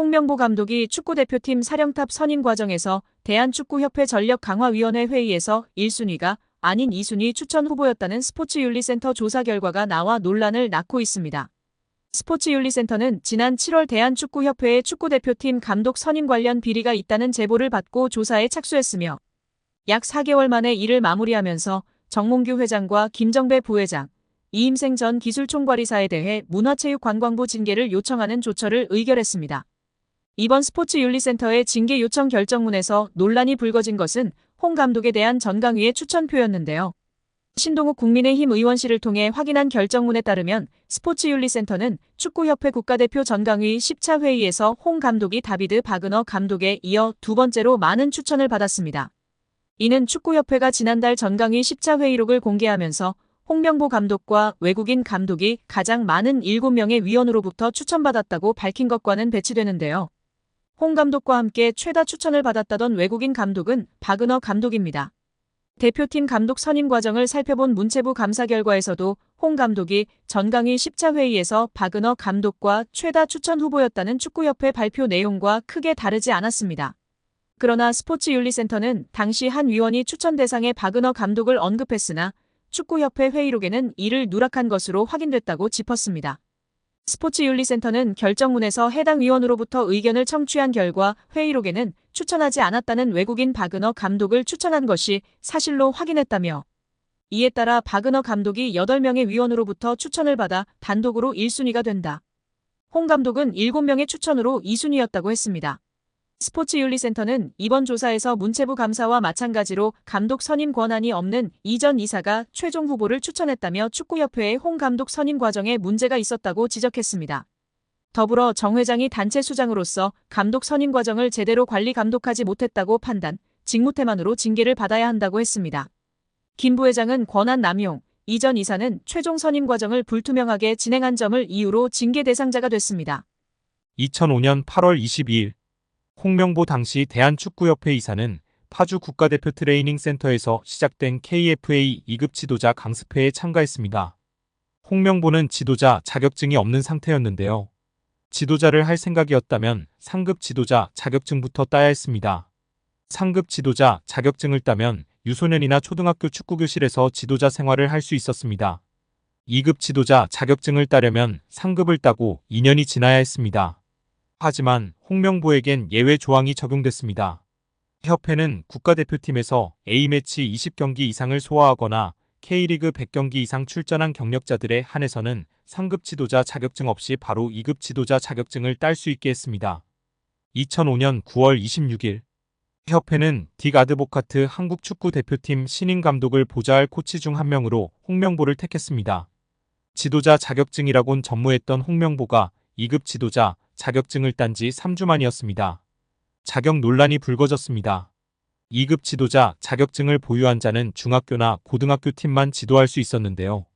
홍명보 감독이 축구대표팀 사령탑 선임 과정에서 대한축구협회 전력강화위원회 회의에서 1순위가 아닌 2순위 추천 후보였다는 스포츠윤리센터 조사 결과가 나와 논란을 낳고 있습니다. 스포츠윤리센터는 지난 7월 대한축구협회의 축구대표팀 감독 선임 관련 비리가 있다는 제보를 받고 조사에 착수했으며 약 4개월 만에 이를 마무리하면서 정몽규 회장과 김정배 부회장, 이임생 전 기술총괄이사에 대해 문화체육관광부 징계를 요청하는 조처를 의결했습니다. 이번 스포츠윤리센터의 징계 요청 결정문에서 논란이 불거진 것은 홍 감독에 대한 전강위의 추천표였는데요. 신동욱 국민의힘 의원실을 통해 확인한 결정문에 따르면 스포츠윤리센터는 축구협회 국가대표 전강위 10차 회의에서 홍 감독이 다비드 바그너 감독에 이어 두 번째로 많은 추천을 받았습니다. 이는 축구협회가 지난달 전강위 10차 회의록을 공개하면서 홍명보 감독과 외국인 감독이 가장 많은 7명의 위원으로부터 추천받았다고 밝힌 것과는 배치되는데요. 홍 감독과 함께 최다 추천을 받았다던 외국인 감독은 바그너 감독입니다. 대표팀 감독 선임 과정을 살펴본 문체부 감사 결과에서도 홍 감독이 전강위 10차 회의에서 바그너 감독과 최다 추천 후보였다는 축구협회 발표 내용과 크게 다르지 않았습니다. 그러나 스포츠윤리센터는 당시 한 위원이 추천 대상에 바그너 감독을 언급했으나 축구협회 회의록에는 이를 누락한 것으로 확인됐다고 짚었습니다. 스포츠윤리센터는 결정문에서 해당 위원으로부터 의견을 청취한 결과 회의록에는 추천하지 않았다는 외국인 바그너 감독을 추천한 것이 사실로 확인했다며 이에 따라 바그너 감독이 8명의 위원으로부터 추천을 받아 단독으로 1순위가 된다. 홍 감독은 7명의 추천으로 2순위였다고 했습니다. 스포츠윤리센터는 이번 조사에서 문체부 감사와 마찬가지로 감독 선임 권한이 없는 이전 이사가 최종 후보를 추천했다며 축구협회의 홍 감독 선임 과정에 문제가 있었다고 지적했습니다. 더불어 정 회장이 단체 수장으로서 감독 선임 과정을 제대로 관리 감독하지 못했다고 판단, 직무태만으로 징계를 받아야 한다고 했습니다. 김 부회장은 권한 남용, 이전 이사는 최종 선임 과정을 불투명하게 진행한 점을 이유로 징계 대상자가 됐습니다. 2005년 8월 22일 홍명보 당시 대한축구협회 이사는 파주 국가대표 트레이닝센터에서 시작된 KFA 2급 지도자 강습회에 참가했습니다. 홍명보는 지도자 자격증이 없는 상태였는데요. 지도자를 할 생각이었다면 상급 지도자 자격증부터 따야 했습니다. 상급 지도자 자격증을 따면 유소년이나 초등학교 축구교실에서 지도자 생활을 할 수 있었습니다. 2급 지도자 자격증을 따려면 상급을 따고 2년이 지나야 했습니다. 하지만 홍명보에겐 예외 조항이 적용됐습니다. 협회는 국가대표팀에서 A매치 20경기 이상을 소화하거나 K리그 100경기 이상 출전한 경력자들에 한해서는 상급 지도자 자격증 없이 바로 2급 지도자 자격증을 딸 수 있게 했습니다. 2005년 9월 26일 협회는 딕 아드보카트 한국 축구 대표팀 신인 감독을 보좌할 코치 중 한 명으로 홍명보를 택했습니다. 지도자 자격증이라곤 전무했던 홍명보가 2급 지도자 자격증을 딴 지 3주 만이었습니다. 자격 논란이 불거졌습니다. 2급 지도자 자격증을 보유한 자는 중학교나 고등학교 팀만 지도할 수 있었는데요.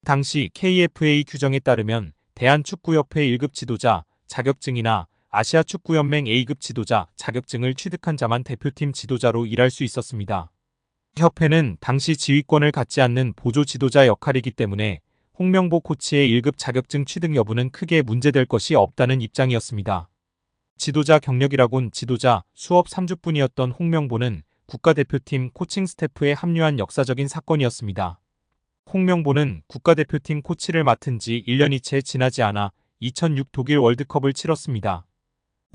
당시 KFA 규정에 따르면 대한축구협회 1급 지도자 자격증이나 아시아축구연맹 A급 지도자 자격증을 취득한 자만 대표팀 지도자로 일할 수 있었습니다. 협회는 당시 지휘권을 갖지 않는 보조 지도자 역할이기 때문에 홍명보 코치의 1급 자격증 취득 여부는 크게 문제될 것이 없다는 입장이었습니다. 지도자 경력이라곤 지도자 수업 3주뿐이었던 홍명보는 국가대표팀 코칭 스태프에 합류한 역사적인 사건이었습니다. 홍명보는 국가대표팀 코치를 맡은 지 1년이 채 지나지 않아 2006 독일 월드컵을 치렀습니다.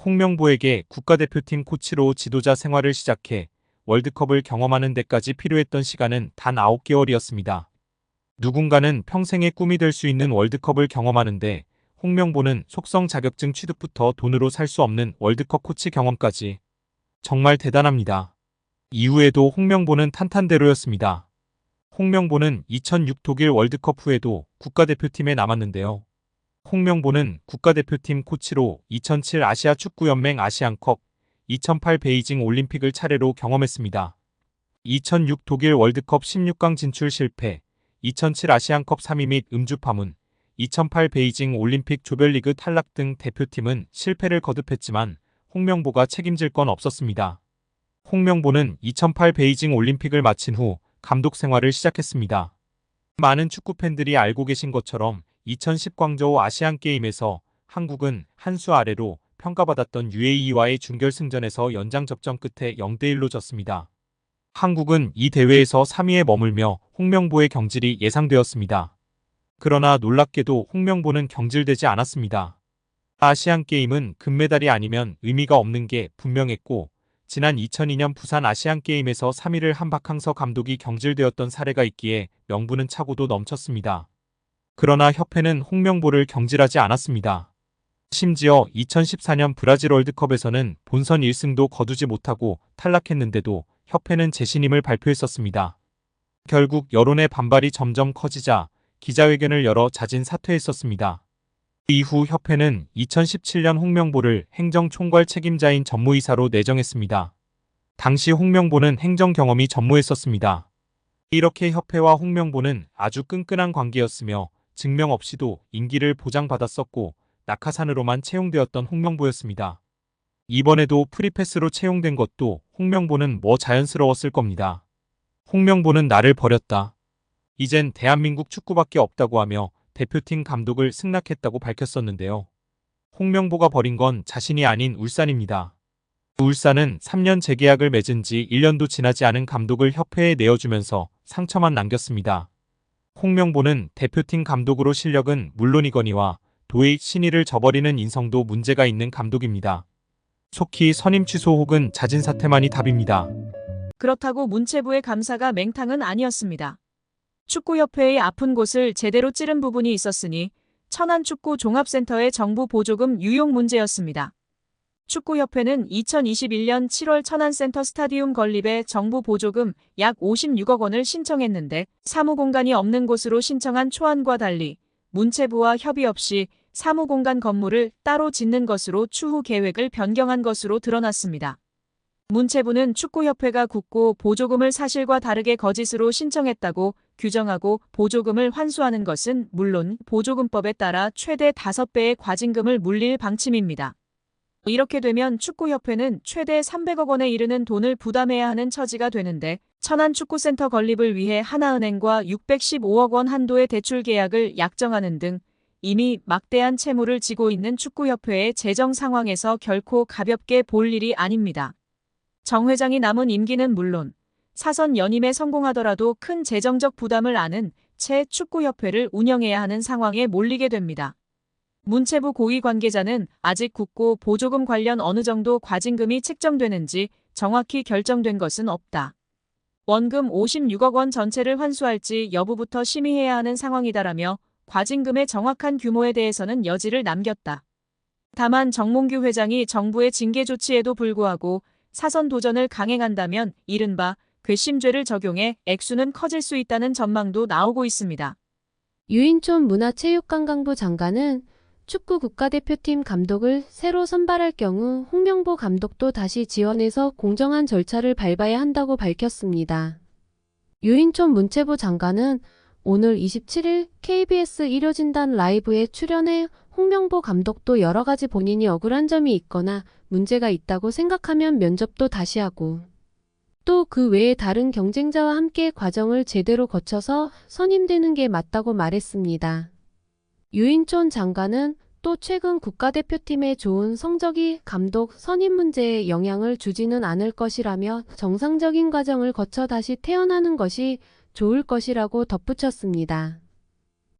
홍명보에게 국가대표팀 코치로 지도자 생활을 시작해 월드컵을 경험하는 데까지 필요했던 시간은 단 9개월이었습니다. 누군가는 평생의 꿈이 될 수 있는 월드컵을 경험하는데 홍명보는 속성 자격증 취득부터 돈으로 살 수 없는 월드컵 코치 경험까지 정말 대단합니다. 이후에도 홍명보는 탄탄대로였습니다. 홍명보는 2006 독일 월드컵 후에도 국가대표팀에 남았는데요. 홍명보는 국가대표팀 코치로 2007 아시아축구연맹 아시안컵, 2008 베이징 올림픽을 차례로 경험했습니다. 2006 독일 월드컵 16강 진출 실패, 2007 아시안컵 3위 및 음주 파문, 2008 베이징 올림픽 조별리그 탈락 등 대표팀은 실패를 거듭했지만 홍명보가 책임질 건 없었습니다. 홍명보는 2008 베이징 올림픽을 마친 후 감독 생활을 시작했습니다. 많은 축구팬들이 알고 계신 것처럼 2010 광저우 아시안게임에서 한국은 한 수 아래로 평가받았던 UAE와의 준결승전에서 연장접전 끝에 0대1로 졌습니다. 한국은 이 대회에서 3위에 머물며 홍명보의 경질이 예상되었습니다. 그러나 놀랍게도 홍명보는 경질되지 않았습니다. 아시안게임은 금메달이 아니면 의미가 없는 게 분명했고, 지난 2002년 부산 아시안게임에서 3위를 한 박항서 감독이 경질되었던 사례가 있기에 명분은 차고도 넘쳤습니다. 그러나 협회는 홍명보를 경질하지 않았습니다. 심지어 2014년 브라질 월드컵에서는 본선 1승도 거두지 못하고 탈락했는데도 협회는 재신임을 발표했었습니다. 결국 여론의 반발이 점점 커지자 기자회견을 열어 자진 사퇴했었습니다. 이후 협회는 2017년 홍명보를 행정총괄 책임자인 전무이사로 내정했습니다. 당시 홍명보는 행정 경험이 전무했었습니다. 이렇게 협회와 홍명보는 아주 끈끈한 관계였으며 증명 없이도 임기를 보장받았었고 낙하산으로만 채용되었던 홍명보였습니다. 이번에도 프리패스로 채용된 것도 홍명보는 뭐 자연스러웠을 겁니다. 홍명보는 나를 버렸다. 이젠 대한민국 축구밖에 없다고 하며 대표팀 감독을 승낙했다고 밝혔었는데요. 홍명보가 버린 건 자신이 아닌 울산입니다. 울산은 3년 재계약을 맺은 지 1년도 지나지 않은 감독을 협회에 내어주면서 상처만 남겼습니다. 홍명보는 대표팀 감독으로 실력은 물론이거니와 도의 신의를 저버리는 인성도 문제가 있는 감독입니다. 속히 선임 취소 혹은 자진 사퇴만이 답입니다. 그렇다고 문체부의 감사가 맹탕은 아니었습니다. 축구협회의 아픈 곳을 제대로 찌른 부분이 있었으니 천안축구종합센터의 정부 보조금 유용 문제였습니다. 축구협회는 2021년 7월 천안센터 스타디움 건립에 정부 보조금 약 56억 원을 신청했는데 사무공간이 없는 곳으로 신청한 초안과 달리 문체부와 협의 없이 사무공간 건물을 따로 짓는 것으로 추후 계획을 변경한 것으로 드러났습니다. 문체부는 축구협회가 굳고 보조금을 사실과 다르게 거짓으로 신청했다고 규정하고 보조금을 환수하는 것은 물론 보조금법에 따라 최대 5배의 과징금을 물릴 방침입니다. 이렇게 되면 축구협회는 최대 300억 원에 이르는 돈을 부담해야 하는 처지가 되는데 천안축구센터 건립을 위해 하나은행과 615억 원 한도의 대출 계약을 약정하는 등 이미 막대한 채무를 지고 있는 축구협회의 재정 상황에서 결코 가볍게 볼 일이 아닙니다. 정 회장이 남은 임기는 물론 사선 연임에 성공하더라도 큰 재정적 부담을 안은 채 축구협회를 운영해야 하는 상황에 몰리게 됩니다. 문체부 고위 관계자는 아직 굳고 보조금 관련 어느 정도 과징금이 책정되는지 정확히 결정된 것은 없다. 원금 56억 원 전체를 환수할지 여부부터 심의해야 하는 상황이다라며 과징금의 정확한 규모에 대해서는 여지를 남겼다. 다만 정몽규 회장이 정부의 징계 조치에도 불구하고 사선 도전을 강행한다면 이른바 괘씸죄를 적용해 액수는 커질 수 있다는 전망도 나오고 있습니다. 유인촌 문화체육관광부 장관은 축구 국가대표팀 감독을 새로 선발할 경우 홍명보 감독도 다시 지원해서 공정한 절차를 밟아야 한다고 밝혔습니다. 유인촌 문체부 장관은 오늘 27일 KBS 일요진단 라이브에 출연해 홍명보 감독도 여러 가지 본인이 억울한 점이 있거나 문제가 있다고 생각하면 면접도 다시 하고 또 그 외에 다른 경쟁자와 함께 과정을 제대로 거쳐서 선임되는 게 맞다고 말했습니다. 유인촌 장관은 또 최근 국가대표팀의 좋은 성적이 감독 선임 문제에 영향을 주지는 않을 것이라며 정상적인 과정을 거쳐 다시 태어나는 것이 좋을 것이라고 덧붙였습니다.